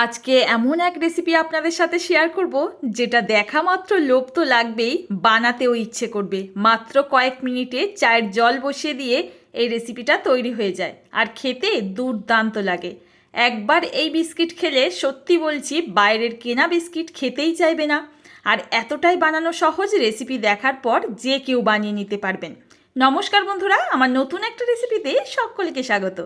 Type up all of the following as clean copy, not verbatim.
আজকে এমন এক রেসিপি আপনাদের সাথে শেয়ার করব যেটা দেখা মাত্র লোভ তো লাগবেই, বানাতেও ইচ্ছে করবে। মাত্র কয়েক মিনিটে চায়ের জল বসিয়ে দিয়ে এই রেসিপিটা তৈরি হয়ে যায় আর খেতে দুর্দান্ত লাগে। একবার এই বিস্কিট খেলে সত্যি বলছি বাইরের কেনা বিস্কিট খেতেই চাইবে না। আর এতটাই বানানো সহজ, রেসিপি দেখার পর যে কেউ বানিয়ে নিতে পারবেন। নমস্কার বন্ধুরা, আমার নতুন একটা রেসিপিতে সকলকে স্বাগত।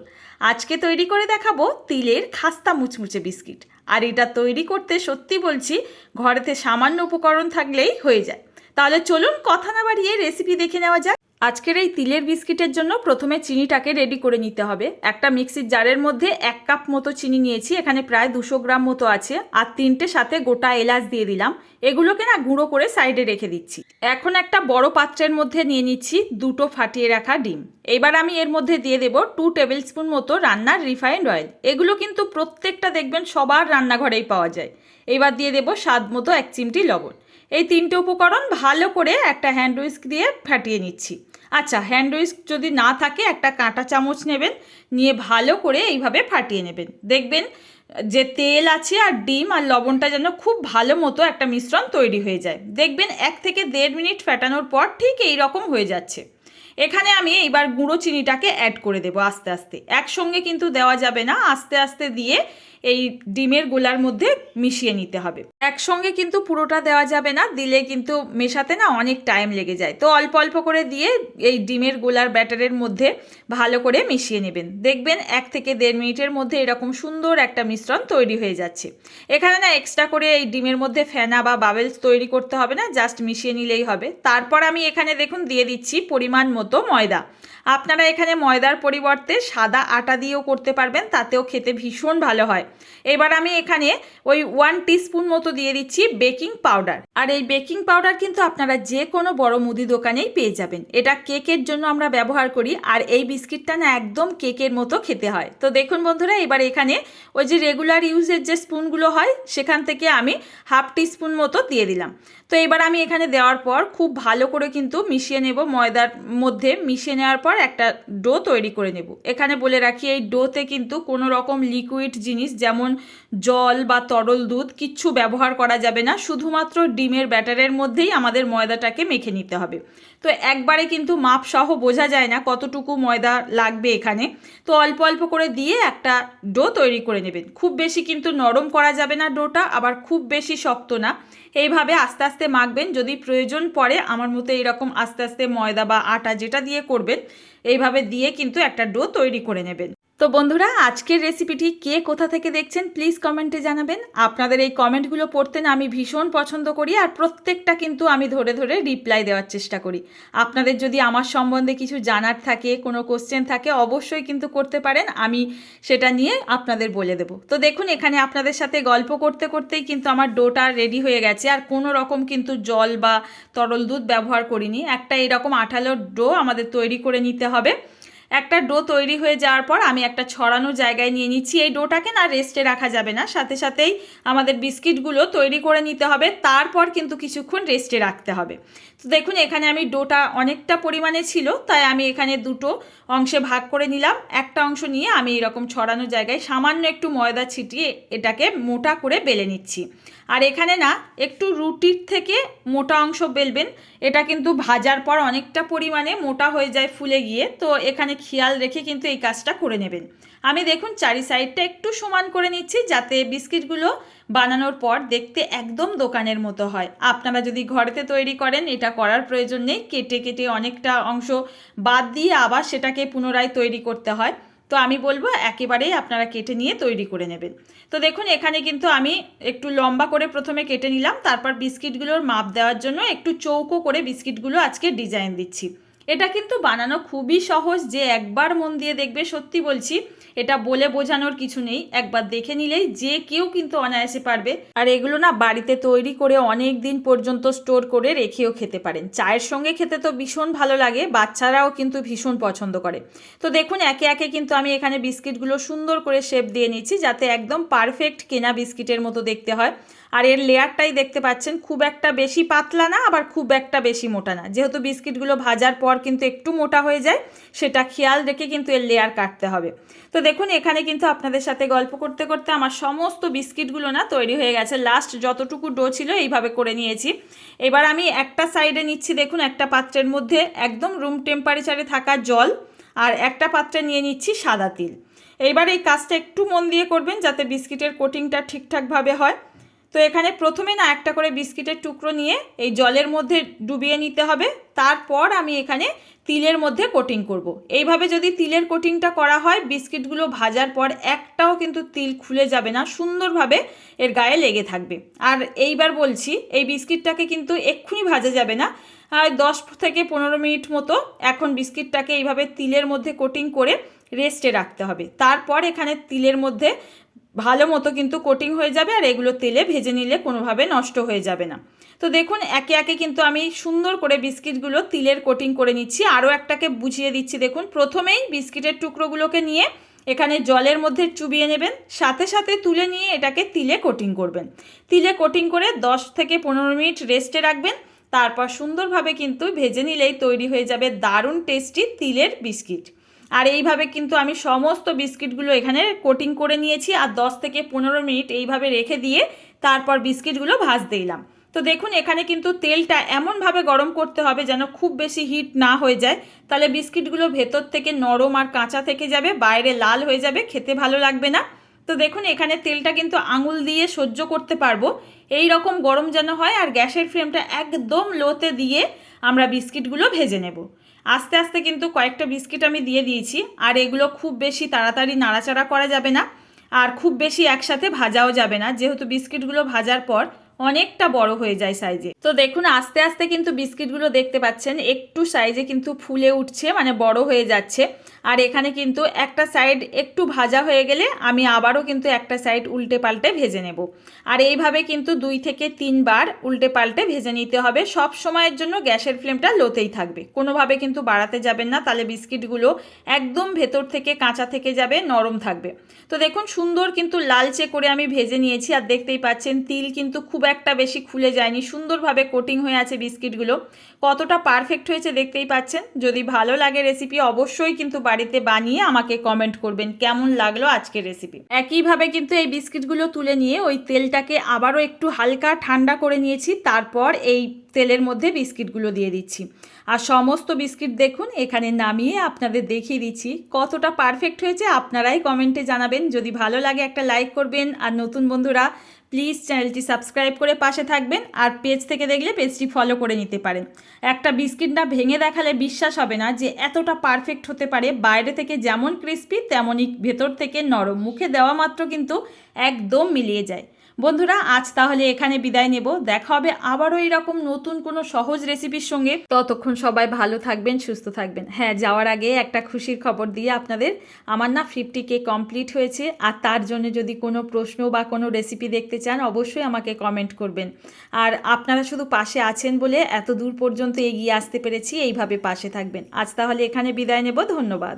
আজকে তৈরি করে দেখাবো তিলের খাস্তা মুচমুচে বিস্কিট। আর এটা তৈরি করতে সত্যি বলছি ঘরেতে সামান্য উপকরণ থাকলেই হয়ে যায়। তাহলে চলুন কথা না বাড়িয়ে রেসিপি দেখে নেওয়া যাক। আজকের এই তিলের বিস্কিটের জন্য প্রথমে চিনিটাকে রেডি করে নিতে হবে। একটা মিক্সির জারের মধ্যে 1 কাপ মতো চিনি নিয়েছি, এখানে প্রায় 200 গ্রাম মতো আছে। আর 3টে সাথে গোটা এলাচ দিয়ে দিলাম। এগুলোকে না গুঁড়ো করে সাইডে রেখে দিচ্ছি। এখন একটা বড় পাত্রের মধ্যে নিয়ে নিচ্ছি 2টো ফাটিয়ে রাখা ডিম। এবার আমি এর মধ্যে দিয়ে দেব 2 টেবিল স্পুন মতো রান্নার রিফাইন্ড অয়েল। এগুলো কিন্তু প্রত্যেকটা দেখবেন সবার রান্নাঘরেই পাওয়া যায়। এবার দিয়ে দেব স্বাদ মতো 1 চিমটি লবণ। এই 3টে উপকরণ ভালো করে একটা হ্যান্ড উইস্ক দিয়ে ফাটিয়ে নিচ্ছি। আচ্ছা, হ্যান্ড উইস্ক যদি না থাকে একটা কাঁটা চামচ নেবেন, নিয়ে ভালো করে এইভাবে ফাটিয়ে নেবেন। দেখবেন যে তেল আছে আর ডিম আর লবণটা যেন খুব ভালো মতো একটা মিশ্রণ তৈরি হয়ে যায়। দেখবেন 1 থেকে 1.5 মিনিট ফেটানোর পর ঠিক এই রকম হয়ে যাচ্ছে। এখানে আমি এইবার গুঁড়ো চিনিটাকে অ্যাড করে দেবো আস্তে আস্তে। একসঙ্গে কিন্তু দেওয়া যাবে না, আস্তে আস্তে দিয়ে এই ডিমের গোলার মধ্যে মিশিয়ে নিতে হবে। একসঙ্গে কিন্তু পুরোটা দেওয়া যাবে না, দিলে কিন্তু মেশাতে না অনেক টাইম লেগে যায়। তো অল্প অল্প করে দিয়ে এই ডিমের গোলার ব্যাটারের মধ্যে ভালো করে মিশিয়ে নেবেন। দেখবেন 1 থেকে 1.5 মিনিটের মধ্যে এরকম সুন্দর একটা মিশ্রণ তৈরি হয়ে যাচ্ছে। এখানে না এক্সট্রা করে এই ডিমের মধ্যে ফেনা বা বাবেলস তৈরি করতে হবে না, জাস্ট মিশিয়ে নিলেই হবে। তারপর আমি এখানে দেখুন দিয়ে দিচ্ছি পরিমাণ মতো ময়দা। আপনারা এখানে ময়দার পরিবর্তে সাদা আটা দিয়েও করতে পারবেন, তাতেও খেতে ভীষণ ভালো হয়। এবার আমি এখানে ওই 1 টিস্পুন মতো দিয়ে দিচ্ছি বেকিং পাউডার। আর এই বেকিং পাউডার কিন্তু আপনারা যে কোনো বড় মুদি দোকানেই পেয়ে যাবেন। এটা কেকের জন্য আমরা ব্যবহার করি, আর এই বিস্কিটটা না একদম কেকের মতো খেতে হয়। তো দেখুন বন্ধুরা, এবার এখানে ওই যে রেগুলার ইউজের যে স্পুনগুলো হয় সেখান থেকে আমি 1/2 টিস্পুন মতো দিয়ে দিলাম। তো এবার আমি এখানে দেওয়ার পর খুব ভালো করে কিন্তু মিশিয়ে নেব। ময়দার মধ্যে মিশিয়ে নেওয়ার পর একটা ডো তৈরি করে নেব। এখানে বলে রাখি এই ডোতে কিন্তু কোনো রকম লিকুইড জিনিস যেমন জল বা তরল দুধ কিচ্ছু ব্যবহার করা যাবে না, শুধুমাত্র ডিমের ব্যাটারের মধ্যেই আমাদের ময়দাটাকে মেখে নিতে হবে। তো একবারে কিন্তু মাপ সহ বোঝা যায় না কতটুকু ময়দা লাগবে এখানে। তো অল্প অল্প করে দিয়ে একটা ডো তৈরি করে নেবেন। খুব বেশি কিন্তু নরম করা যাবে না ডোটা, আবার খুব বেশি শক্ত না। এইভাবে আস্তে আস্তে মাখবেন। যদি প্রয়োজন পড়ে আমার মতো এরকম আস্তে আস্তে ময়দা বা আটা যেটা দিয়ে করবেন এইভাবে দিয়ে কিন্তু একটা ডো তৈরি করে নেবেন। তো বন্ধুরা, আজকের রেসিপিটি কে কোথা থেকে দেখছেন প্লিজ কমেন্টে জানাবেন। আপনাদের এই কমেন্টগুলো পড়তে না আমি ভীষণ পছন্দ করি, আর প্রত্যেকটা কিন্তু আমি ধরে ধরে রিপ্লাই দেওয়ার চেষ্টা করি। আপনাদের যদি আমার সম্বন্ধে কিছু জানার থাকে, কোনো কোশ্চেন থাকে, অবশ্যই কিন্তু করতে পারেন, আমি সেটা নিয়ে আপনাদের বলে দেব। তো দেখুন এখানে আপনাদের সাথে গল্প করতে করতেই কিন্তু আমার ডোটা রেডি হয়ে গেছে। আর কোনো রকম কিন্তু জল বা তরল দুধ ব্যবহার করিনি। একটা এরকম আঠালো ডো আমাদের তৈরি করে নিতে হবে। একটা ডো তৈরি হয়ে যাওয়ার পর আমি একটা ছড়ানো জায়গায় নিয়ে নিচ্ছি। এই ডোটাকে না রেস্টে রাখা যাবে না, সাথে সাথেই আমাদের বিস্কিটগুলো তৈরি করে নিতে হবে, তারপর কিন্তু কিছুক্ষণ রেস্টে রাখতে হবে। তো দেখুন এখানে আমি ডোটা অনেকটা পরিমাণে ছিল, তাই আমি এখানে 2টো অংশে ভাগ করে নিলাম। একটা অংশ নিয়ে আমি এরকম ছড়ানো জায়গায় সামান্য একটু ময়দা ছিটিয়ে এটাকে মোটা করে বেলে নিচ্ছি। আর এখানে না একটু রুটির থেকে মোটা অংশ বেলবেন, এটা কিন্তু ভাজার পর অনেকটা পরিমাণে মোটা হয়ে যায় ফুলে গিয়ে। তো এখানে খেয়াল রেখে কিন্তু এই কাজটা করে নেবেন। আমি দেখুন চারি সাইডটা একটু সমান করে নিচ্ছি, যাতে বিস্কিটগুলো বানানোর পর দেখতে একদম দোকানের মতো হয়। আপনারা যদি ঘরেতে তৈরি করেন এটা করার প্রয়োজন নেই, কেটে কেটে অনেকটা অংশ বাদ দিয়ে আবার সেটাকে পুনরায় তৈরি করতে হয়। তো আমি বলবো একেবারেই আপনারা কেটে নিয়ে তৈরি করে নেবেন। তো দেখুন এখানে কিন্তু আমি একটু লম্বা করে প্রথমে কেটে নিলাম, তারপর বিস্কিটগুলোর মাপ দেওয়ার জন্য একটু চৌকো করে বিস্কিটগুলো আজকে ডিজাইন দিচ্ছি। এটা কিন্তু বানানো খুবই সহজ, যে একবার মন দিয়ে দেখবে সত্যি বলছি এটা বলে বোঝানোর কিছু নেই, একবার দেখে নিলেই যে কেউ কিন্তু অনায়াসে পারবে। আর এগুলো না বাড়িতে তৈরি করে অনেক দিন পর্যন্ত স্টোর করে রেখেও খেতে পারেন। চায়ের সঙ্গে খেতে তো ভীষণ ভালো লাগে, বাচ্চারাও কিন্তু ভীষণ পছন্দ করে। তো দেখুন একে একে কিন্তু আমি এখানে বিস্কিটগুলো সুন্দর করে শেপ দিয়ে নিচ্ছি, যাতে একদম পারফেক্ট কেনা বিস্কিটের মতো দেখতে হয়। আর এর লেয়ারটাই দেখতে পাচ্ছেন, খুব একটা বেশি পাতলা না, আবার খুব একটা বেশি মোটা না। যেহেতু বিস্কিটগুলো ভাজার পর কিন্তু একটু মোটা হয়ে যায়, সেটা খেয়াল রেখে কিন্তু এর লেয়ার কাটতে হবে। তো দেখুন এখানে কিন্তু আপনাদের সাথে গল্প করতে করতে আমার সমস্ত বিস্কিটগুলো না তৈরি হয়ে গেছে। লাস্ট যতটুকু ডো ছিল এইভাবে করে নিয়েছি। এবার আমি একটা সাইডে নিচ্ছি, দেখুন একটা পাত্রের মধ্যে একদম রুম টেম্পারেচারে থাকা জল, আর একটা পাত্রে নিয়ে নিচ্ছি সাদা তিল। এইবার এই কাজটা একটু মন দিয়ে করবেন যাতে বিস্কিটের কোটিংটা ঠিকঠাকভাবে হয়। তো এখানে প্রথমে না একটা করে বিস্কিটের টুকরো নিয়ে এই জলের মধ্যে ডুবিয়ে নিতে হবে, তারপর আমি এখানে তিলের মধ্যে কোটিং করব। এইভাবে যদি তিলের কোটিংটা করা হয়, বিস্কিটগুলো ভাজার পর একটাও কিন্তু তিল খুলে যাবে না, সুন্দরভাবে এর গায়ে লেগে থাকবে। আর এইবার বলছি, এই বিস্কিটটাকে কিন্তু এক্ষুনি ভাজা যাবে না, 10 থেকে 15 মিনিট মতো এখন বিস্কিটটাকে এইভাবে তিলের মধ্যে কোটিং করে রেস্টে রাখতে হবে। তারপর এখানে তিলের মধ্যে ভালো মতো কিন্তু কোটিং হয়ে যাবে, আর এগুলো তেলে ভেজে নিলে কোনোভাবে নষ্ট হয়ে যাবে না। তো দেখুন একে একে কিন্তু আমি সুন্দর করে বিস্কিটগুলো তিলের কোটিং করে নিচ্ছি। আরও একটাকে বুঝিয়ে দিচ্ছি, দেখুন প্রথমেই বিস্কিটের টুকরোগুলোকে নিয়ে এখানে জলের মধ্যে চুবিয়ে নেবেন, সাথে সাথে তুলে নিয়ে এটাকে তিলে কোটিং করবেন। তিলে কোটিং করে 10 থেকে 15 মিনিট রেস্টে রাখবেন, তারপর সুন্দরভাবে কিন্তু ভেজে নিলেই তৈরি হয়ে যাবে দারুণ টেস্টি তিলের বিস্কিট। আর এইভাবে কিন্তু আমি সমস্ত বিস্কিটগুলো এখানে কোটিং করে নিয়েছি, আর 10 থেকে 15 মিনিট এইভাবে রেখে দিয়ে তারপর বিস্কিটগুলো ভাজতে দিলাম। তো দেখুন এখানে কিন্তু তেলটা এমনভাবে গরম করতে হবে যেন খুব বেশি হিট না হয়ে যায়, তাহলে বিস্কিটগুলো ভেতর থেকে নরম আর কাঁচা থেকে যাবে, বাইরে লাল হয়ে যাবে, খেতে ভালো লাগবে না। তো দেখুন এখানে তেলটা কিন্তু আঙুল দিয়ে সহ্য করতে পারবো এই রকম গরম যেন হয়, আর গ্যাসের ফ্লেমটা একদম লোতে দিয়ে আমরা বিস্কিটগুলো ভেজে নেব। আস্তে আস্তে কিন্তু কয়েকটা বিস্কিট আমি দিয়ে দিয়েছি, আর এগুলো খুব বেশি তাড়াতাড়ি নাড়াচাড়া করা যাবে না, আর খুব বেশি একসাথে ভাজাও যাবে না, যেহেতু বিস্কিটগুলো ভাজার পর অনেকটা বড় হয়ে যায় সাইজে। তো দেখুন আস্তে আস্তে কিন্তু বিস্কিটগুলো দেখতে পাচ্ছেন একটু সাইজে কিন্তু ফুলে উঠছে, মানে বড় হয়ে যাচ্ছে। আর এখানে কিন্তু একটা সাইড একটু ভাজা হয়ে গেলে আমি আবারও কিন্তু একটা সাইড উল্টে পাল্টে ভেজে নেব। আর এইভাবে কিন্তু 2 থেকে 3 বার উল্টে পাল্টে ভেজে নিতে হবে। সব সময়ের জন্য গ্যাসের ফ্লেমটা লোতেই থাকবে, কোনোভাবে কিন্তু বাড়াতে যাবেন না, তাহলে বিস্কিটগুলো একদম ভেতর থেকে কাঁচা থেকে যাবে, নরম থাকবে। তো দেখুন সুন্দর কিন্তু লালচে করে আমি ভেজে নিয়েছি, আর দেখতেই পাচ্ছেন তিল কিন্তু খুব একটা বেশি খুলে যায়নি, সুন্দরভাবে কোটিং হয়ে আছে বিস্কিটগুলো। কতটা পারফেক্ট হয়েছে দেখতেই পাচ্ছেন। যদি ভালো লাগে রেসিপি অবশ্যই কিন্তু বাড়িতে বানিয়ে আমাকে কমেন্ট করবেন কেমন লাগলো আজকের রেসিপি। একইভাবে কিন্তু এই বিস্কিটগুলো তুলে নিয়ে ওই তেলটাকে আবারও একটু হালকা ঠান্ডা করে নিয়েছি, তারপর এই তেলের মধ্যে বিস্কিটগুলো দিয়ে দিচ্ছি। আর সমস্ত বিস্কিট দেখুন এখানে নামিয়ে আপনাদের দেখিয়ে দিচ্ছি কতটা পারফেক্ট হয়েছে। আপনারাই কমেন্টে জানাবেন। যদি ভালো লাগে একটা লাইক করবেন, আর নতুন বন্ধুরা প্লিজ চ্যানেলটি সাবস্ক্রাইব করে পাশে থাকবেন, আর পেজ থেকে দেখলে পেজটি ফলো করে নিতে পারেন। একটা বিস্কিট না ভেঙে দেখালে বিশ্বাস হবে না যে এতটা পারফেক্ট হতে পারে। বাইরে থেকে যেমন ক্রিস্পি তেমনই ভেতর থেকে নরম, মুখে দেওয়া মাত্র কিন্তু একদম মিলিয়ে যায়। বন্ধুরা আজ তাহলে এখানে বিদায় নেব, দেখা হবে আবারও এরকম নতুন কোনো সহজ রেসিপির সঙ্গে। ততক্ষণ সবাই ভালো থাকবেন, সুস্থ থাকবেন। হ্যাঁ, যাওয়ার আগে একটা খুশির খবর দিয়ে আপনাদের, আমার না 50K কমপ্লিট হয়েছে, আর তার জন্য যদি কোনো প্রশ্ন বা কোনো রেসিপি দেখতে চান অবশ্যই আমাকে কমেন্ট করবেন। আর আপনারা শুধু পাশে আছেন বলে এত দূর পর্যন্ত এগিয়ে আসতে পেরেছি, এইভাবে পাশে থাকবেন। আজ তাহলে এখানে বিদায় নেব, ধন্যবাদ।